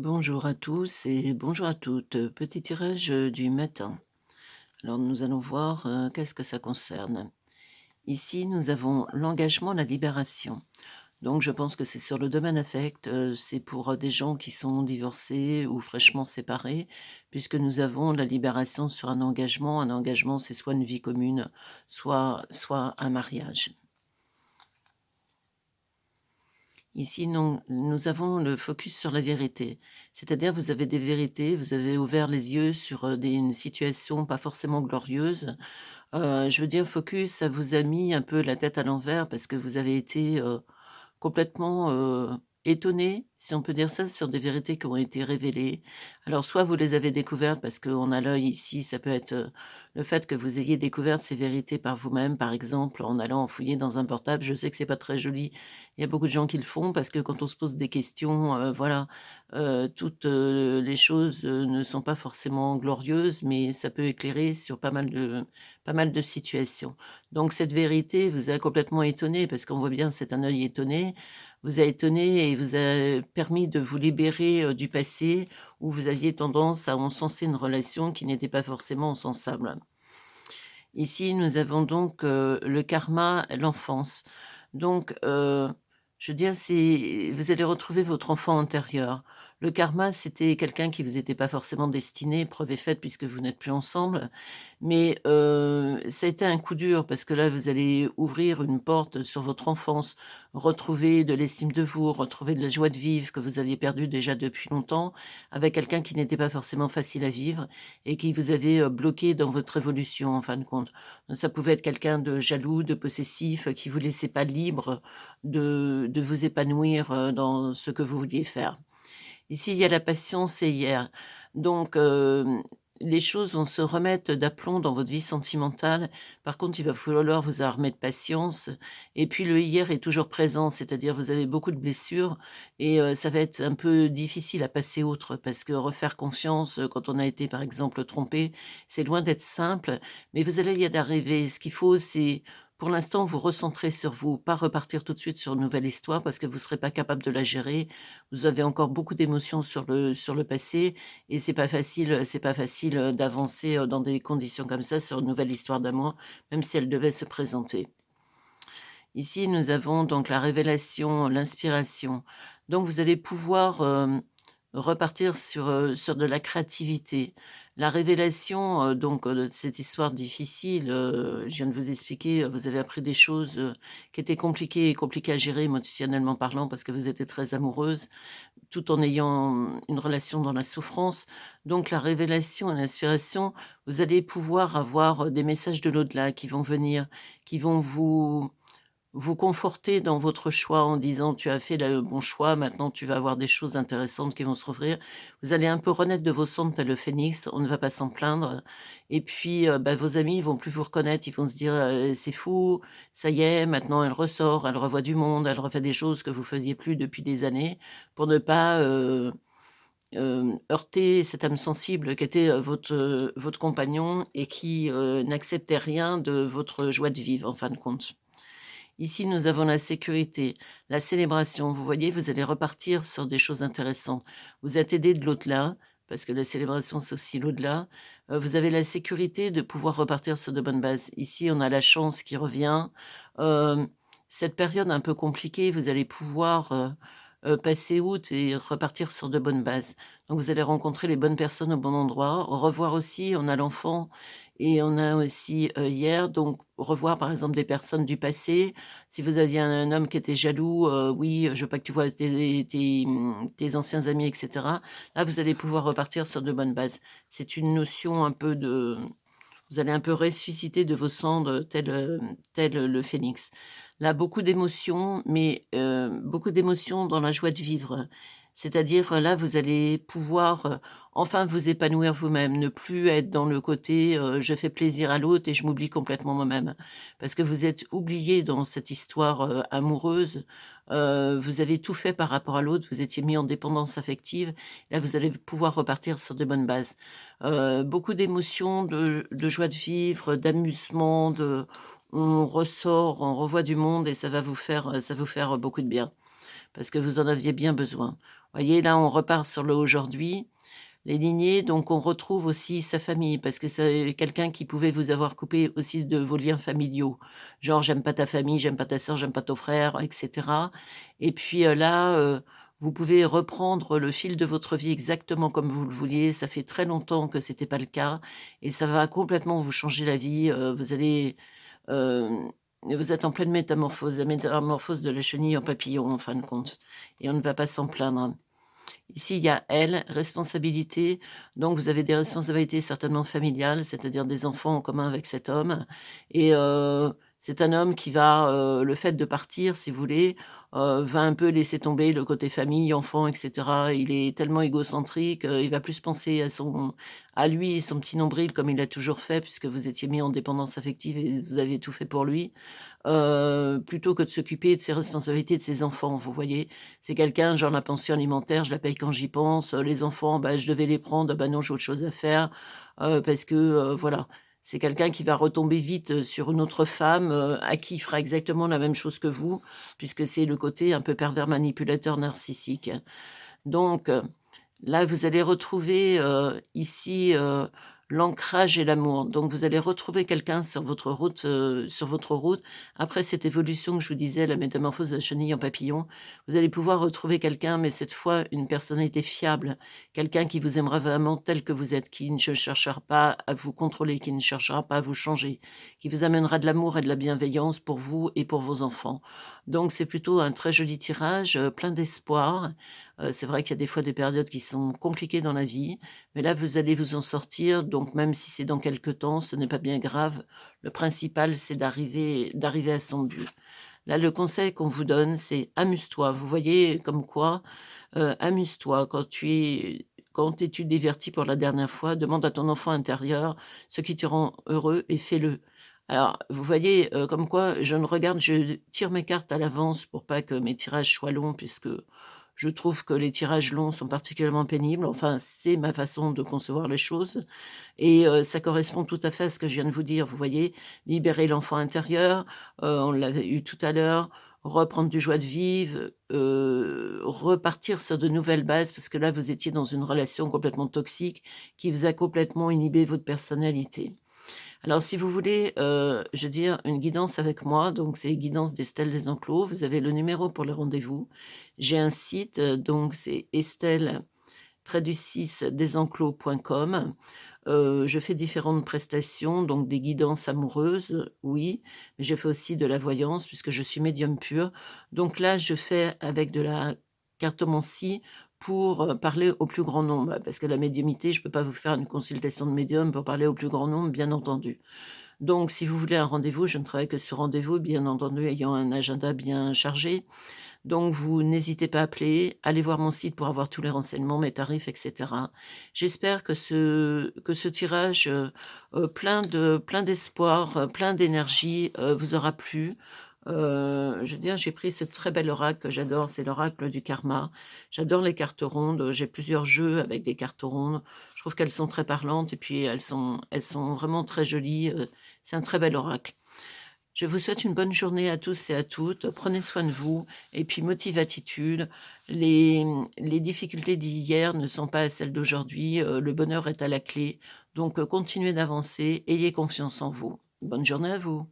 Bonjour à tous et bonjour à toutes. Petit tirage du matin. Alors nous allons voir qu'est-ce que ça concerne. Ici, nous avons l'engagement, la libération. Donc je pense que c'est sur le domaine affect, c'est pour des gens qui sont divorcés ou fraîchement séparés, puisque nous avons la libération sur un engagement. Un engagement, c'est soit une vie commune, soit un mariage. Ici, non, nous avons le focus sur la vérité. C'est-à-dire, vous avez des vérités, vous avez ouvert les yeux sur une situation pas forcément glorieuse. Je veux dire, focus, ça vous a mis un peu la tête à l'envers parce que vous avez été complètement, étonné, si on peut dire ça, sur des vérités qui ont été révélées. Alors soit vous les avez découvertes parce qu'on a l'œil ici, ça peut être, le fait que vous ayez découvert ces vérités par vous-même, par exemple, en allant fouiller dans un portable. Je sais que c'est pas très joli. Il y a beaucoup de gens qui le font parce que quand on se pose des questions, voilà, toutes, les choses, ne sont pas forcément glorieuses, mais ça peut éclairer sur pas mal de situations. Donc cette vérité vous a complètement étonné parce qu'on voit bien c'est un œil étonné, vous a étonné et vous a permis de vous libérer, du passé où vous aviez tendance à encenser une relation qui n'était pas forcément encensable. Ici, nous avons donc, le karma, l'enfance. Donc, je veux dire, c'est vous allez retrouver votre enfant intérieur. Le karma, c'était quelqu'un qui vous était pas forcément destiné, preuve est faite puisque vous n'êtes plus ensemble. Mais, ça a été un coup dur parce que là, vous allez ouvrir une porte sur votre enfance, retrouver de l'estime de vous, retrouver de la joie de vivre que vous aviez perdue déjà depuis longtemps, avec quelqu'un qui n'était pas forcément facile à vivre et qui vous avait, bloqué dans votre évolution en fin de compte. Ça pouvait être quelqu'un de jaloux, de possessif, qui vous laissait pas libre de vous épanouir, dans ce que vous vouliez faire. Ici, il y a la patience et hier. Donc, les choses vont se remettre d'aplomb dans votre vie sentimentale. Par contre, il va falloir vous armer de patience et puis le hier est toujours présent, c'est-à-dire vous avez beaucoup de blessures et ça va être un peu difficile à passer outre parce que refaire confiance, quand on a été, par exemple, trompé, c'est loin d'être simple, mais vous allez y arriver. Ce qu'il faut, c'est, pour l'instant, vous recentrer sur vous, pas repartir tout de suite sur une nouvelle histoire parce que vous ne serez pas capable de la gérer. Vous avez encore beaucoup d'émotions sur le passé et c'est pas facile, d'avancer, dans des conditions comme ça sur une nouvelle histoire d'amour, même si elle devait se présenter. Ici, nous avons donc la révélation, l'inspiration. Donc vous allez pouvoir, repartir sur de la créativité. La révélation, donc, de cette histoire difficile, je viens de vous expliquer, vous avez appris des choses, qui étaient compliquées à gérer émotionnellement parlant parce que vous étiez très amoureuse tout en ayant une relation dans la souffrance. Donc la révélation et l'inspiration, vous allez pouvoir avoir, des messages de l'au-delà qui vont venir, qui vont vous conforter dans votre choix en disant: «Tu as fait le bon choix, maintenant tu vas avoir des choses intéressantes qui vont se rouvrir». Vous allez un peu renaître de vos cendres tel le phénix, on ne va pas s'en plaindre et puis, bah, vos amis, ils vont plus vous reconnaître, ils vont se dire: C'est fou, ça y est, maintenant elle ressort, elle revoit du monde, elle refait des choses que vous faisiez plus depuis des années», pour ne pas, heurter cette âme sensible qu'était, votre compagnon et qui, n'acceptait rien de votre joie de vivre, en fin de compte. Ici, nous avons la sécurité, la célébration. Vous voyez, vous allez repartir sur des choses intéressantes. Vous êtes aidé de l'au-delà, parce que la célébration, c'est aussi l'au-delà. Vous avez la sécurité de pouvoir repartir sur de bonnes bases. Ici, on a la chance qui revient. Hem, Cette période un peu compliquée, vous allez pouvoir, passer outre et repartir sur de bonnes bases. Donc vous allez rencontrer les bonnes personnes au bon endroit. Revoir aussi, on a l'enfant et on a aussi, hier, donc revoir par exemple des personnes du passé. Si vous aviez un homme qui était jaloux, oui, je veux pas que tu vois tes anciens amis et cetera. Là, vous allez pouvoir repartir sur de bonnes bases. C'est une notion un peu de vous allez un peu ressusciter de vos cendres, tel le phénix. Là, beaucoup d'émotions, mais beaucoup d'émotions dans la joie de vivre. C'est-à-dire, là, vous allez pouvoir, enfin vous épanouir vous-même, ne plus être dans le côté, je fais plaisir à l'autre et je m'oublie complètement moi-même. Parce que vous êtes oublié dans cette histoire, amoureuse, vous avez tout fait par rapport à l'autre, vous étiez mis en dépendance affective. Là, vous allez pouvoir repartir sur de bonnes bases. Beaucoup d'émotions, de joie de vivre, d'amusement, on ressort, on revoit du monde et ça va vous faire beaucoup de bien, parce que vous en aviez bien besoin. Voyez, là, on repart sur le aujourd'hui. Les lignées, donc on retrouve aussi sa famille parce que c'est quelqu'un qui pouvait vous avoir coupé aussi de vos liens familiaux. Genre: «J'aime pas ta famille, j'aime pas ta sœur, j'aime pas ton frère» et cetera et puis, là, vous pouvez reprendre le fil de votre vie exactement comme vous le vouliez. Ça fait très longtemps que c'était pas le cas et ça va complètement vous changer la vie, vous allez, vous êtes en pleine métamorphose, la métamorphose de la chenille en papillon en fin de compte et on ne va pas s'en plaindre. Ici, il y a elle, responsabilité, donc vous avez des responsabilités certainement familiales, c'est-à-dire des enfants en commun avec cet homme et c'est un homme qui va, le fait de partir, si vous voulez, va un peu laisser tomber le côté famille, enfant et cetera. Il est tellement égocentrique, il va plus penser à lui et son petit nombril comme il a toujours fait puisque vous étiez mis en dépendance affective et vous avez tout fait pour lui, plutôt que de s'occuper de ses responsabilités, de ses enfants, vous voyez? C'est quelqu'un, genre la pension alimentaire, je la paye quand j'y pense, les enfants, bah, je devais les prendre, bah, non, j'ai autre chose à faire, parce que, voilà. C'est quelqu'un qui va retomber vite, sur une autre femme, à qui il fera exactement la même chose que vous, puisque c'est le côté un peu pervers manipulateur narcissique. Donc, là, vous allez retrouver, ici, l'ancrage et l'amour. Donc vous allez retrouver quelqu'un sur votre route. Après cette évolution que je vous disais, la métamorphose de la chenille en papillon, vous allez pouvoir retrouver quelqu'un, mais cette fois une personnalité fiable. Quelqu'un qui vous aimera vraiment tel que vous êtes, qui ne cherchera pas à vous contrôler, qui ne cherchera pas à vous changer, qui vous amènera de l'amour et de la bienveillance pour vous et pour vos enfants. Donc c'est plutôt un très joli tirage, plein d'espoir. C'est vrai qu'il y a des fois des périodes qui sont compliquées dans la vie, mais là, vous allez vous en sortir, donc même si c'est dans quelque temps, ce n'est pas bien grave. Le principal, c'est d'arriver à son but. Là, le conseil qu'on vous donne, c'est amuse-toi. Vous voyez comme quoi, amuse-toi. Quand tu divertis pour la dernière fois, demande à ton enfant intérieur ce qui te rend heureux et fais-le. Alors, vous voyez, comme quoi je tire mes cartes à l'avance pour pas que mes tirages soient longs puisque je trouve que les tirages longs sont particulièrement pénibles. Enfin, c'est ma façon de concevoir les choses et ça correspond tout à fait à ce que je viens de vous dire. Vous voyez? Libérer l'enfant intérieur, on l'avait eu tout à l'heure, reprendre du joie de vivre, repartir sur de nouvelles bases parce que là, vous étiez dans une relation complètement toxique qui vous a complètement inhibé votre personnalité. Alors si vous voulez, je veux dire une guidance avec moi, donc c'est Guidance d'Estelle Desenclos. Vous avez le numéro pour le rendez-vous. J'ai un site, donc c'est estelle-desenclos.com. Je fais différentes prestations, donc des guidances amoureuses, oui, mais je fais aussi de la voyance puisque je suis médium pur. Donc là, je fais avec de la cartomancie pour, parler au plus grand nombre, parce que la médiumnité, je ne peux pas vous faire une consultation de médium pour parler au plus grand nombre, bien entendu. Donc si vous voulez un rendez-vous, je ne travaille que sur rendez-vous, bien entendu, ayant un agenda bien chargé. Donc vous n'hésitez pas à appeler, allez voir mon site pour avoir tous les renseignements, mes tarifs et cetera. J'espère que ce tirage, plein d'espoir, plein d'énergie, vous aura plu. Je veux dire, j'ai pris ce très bel oracle que j'adore, c'est l'oracle du karma. J'adore les cartes rondes, j'ai plusieurs jeux avec des cartes rondes. Je trouve qu'elles sont très parlantes et puis elles sont vraiment très jolies, c'est un très bel oracle. Je vous souhaite une bonne journée à tous et à toutes. Prenez soin de vous et puis motive-attitude. Les difficultés d'hier ne sont pas celles d'aujourd'hui, le bonheur est à la clé. Donc, continuez d'avancer, ayez confiance en vous. Bonne journée à vous.